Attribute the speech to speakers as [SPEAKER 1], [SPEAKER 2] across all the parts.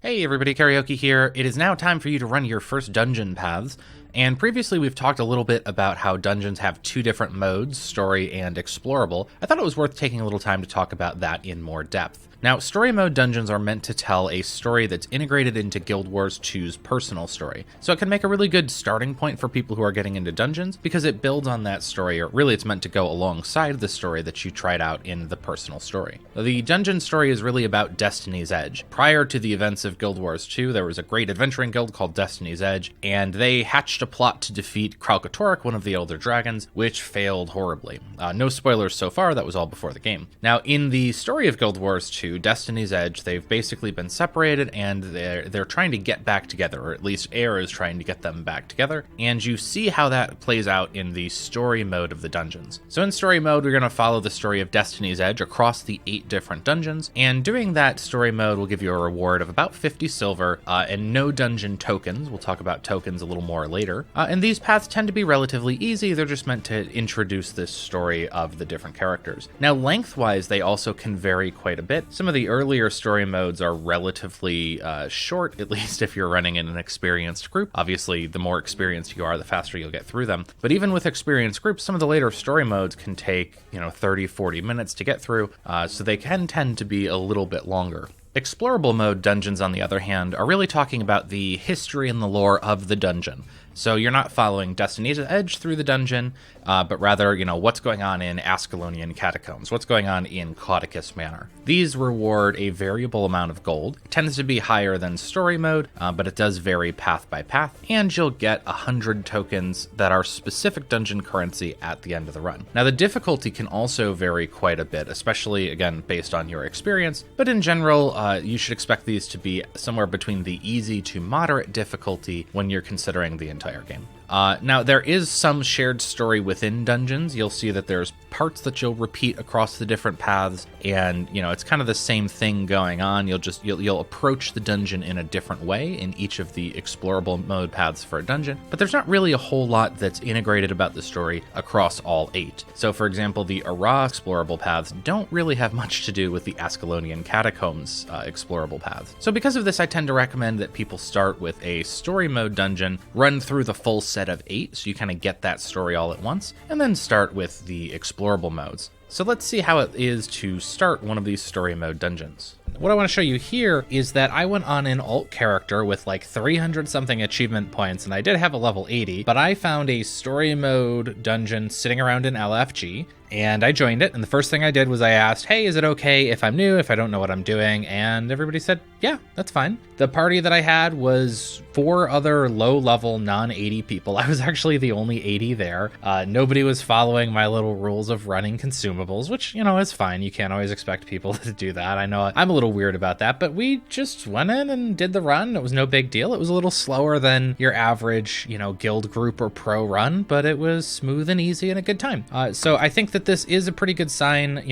[SPEAKER 1] Hey everybody, Karaoke here. It is now time for you to run your first dungeon paths. And previously we've talked a little bit about how dungeons have two different modes, story and explorable. I thought it was worth taking a little time to talk about that in more depth. Now, story mode dungeons are meant to tell a story that's integrated into Guild Wars 2's personal story. So it can make a really good starting point for people who are getting into dungeons because it builds on that story, or really it's meant to go alongside the story that you tried out in the personal story. The dungeon story is really about Destiny's Edge. Prior to the events of Guild Wars 2, there was a great adventuring guild called Destiny's Edge, and they hatched a plot to defeat Kralkatorrik, one of the Elder Dragons, which failed horribly. No spoilers so far, that was all before the game. Now, in the story of Guild Wars 2, Destiny's Edge, they've basically been separated and they're trying to get back together, or at least Air is trying to get them back together, and you see how that plays out in the story mode of the dungeons. So in story mode, we're going to follow the story of Destiny's Edge across the 8 different dungeons, and doing that story mode will give you a reward of about 50 silver and no dungeon tokens. We'll talk about tokens a little more later. And these paths tend to be relatively easy. They're just meant to introduce this story of the different characters. Now, lengthwise, they also can vary quite a bit. Some of the earlier story modes are relatively short, at least if you're running in an experienced group. Obviously, the more experienced you are, the faster you'll get through them. But even with experienced groups, some of the later story modes can take, 30, 40 minutes to get through, so they can tend to be a little bit longer. Explorable mode dungeons, on the other hand, are really talking about the history and the lore of the dungeon. So you're not following Destiny's Edge through the dungeon, but rather, what's going on in Ascalonian Catacombs, what's going on in Caudicus Manor. These reward a variable amount of gold. It tends to be higher than story mode, but it does vary path by path, and you'll get 100 tokens that are specific dungeon currency at the end of the run. Now, the difficulty can also vary quite a bit, especially, again, based on your experience, but in general, you should expect these to be somewhere between the easy to moderate difficulty when you're considering the entire game. Now, there is some shared story within dungeons. You'll see that there's parts that you'll repeat across the different paths, and it's kind of the same thing going on. You'll approach the dungeon in a different way in each of the explorable mode paths for a dungeon, but there's not really a whole lot that's integrated about the story across all 8. So, for example, the Ara explorable paths don't really have much to do with the Ascalonian Catacombs explorable paths. So because of this, I tend to recommend that people start with a story mode dungeon, run through the full set of 8, so you kind of get that story all at once, and then start with the explorable modes. So let's see how it is to start one of these story mode dungeons. What I want to show you here is that I went on an alt character with like 300 something achievement points, and I did have a level 80, but I found a story mode dungeon sitting around in LFG, and I joined it, and the first thing I did was I asked, hey, is it okay if I'm new, if I don't know what I'm doing? And everybody said, yeah, that's fine. The party that I had was 4 other low-level, non-80 people. I was actually the only 80 there. Nobody was following my little rules of running consumables, which, is fine. You can't always expect people to do that. I know I'm a little weird about that, but we just went in and did the run. It was no big deal. It was a little slower than your average, guild group or pro run, but it was smooth and easy and a good time. So I think that this is a pretty good sign.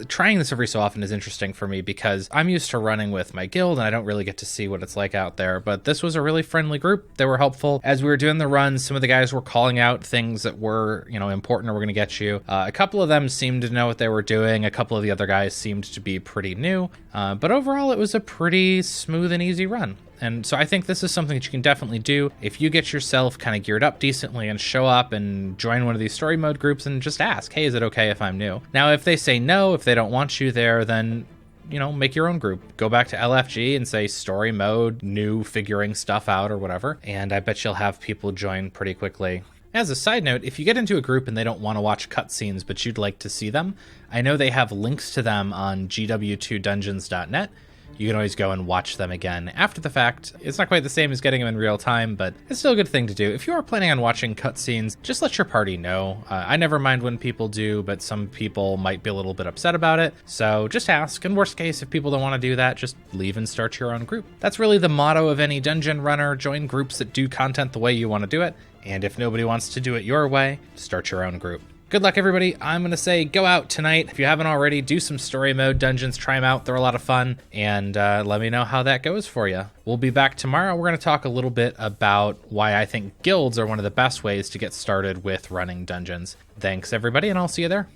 [SPEAKER 1] Trying this every so often is interesting for me because I'm used to running with my guild and I don't really get to see what it's like out there, but this was a really friendly group. They were helpful. As we were doing the runs, some of the guys were calling out things that were, important or were going to get you. A couple of them seemed to know what they were doing. A couple of the other guys seemed to be pretty new, but overall it was a pretty smooth and easy run. And so I think this is something that you can definitely do if you get yourself kind of geared up decently and show up and join one of these story mode groups and just ask, hey, is it okay if I'm new? Now, if they say no, if they don't want you there, then make your own group. Go back to LFG and say story mode, new, figuring stuff out or whatever. And I bet you'll have people join pretty quickly. As a side note, if you get into a group and they don't want to watch cutscenes, but you'd like to see them, I know they have links to them on gw2dungeons.net. You can always go and watch them again after the fact. It's not quite the same as getting them in real time, but it's still a good thing to do. If you are planning on watching cutscenes, just let your party know. I never mind when people do, but some people might be a little bit upset about it. So just ask. In worst case, if people don't want to do that, just leave and start your own group. That's really the motto of any dungeon runner. Join groups that do content the way you want to do it. And if nobody wants to do it your way, start your own group. Good luck, everybody. I'm going to say go out tonight. If you haven't already, do some story mode dungeons. Try them out. They're a lot of fun. And let me know how that goes for you. We'll be back tomorrow. We're going to talk a little bit about why I think guilds are one of the best ways to get started with running dungeons. Thanks, everybody, and I'll see you there.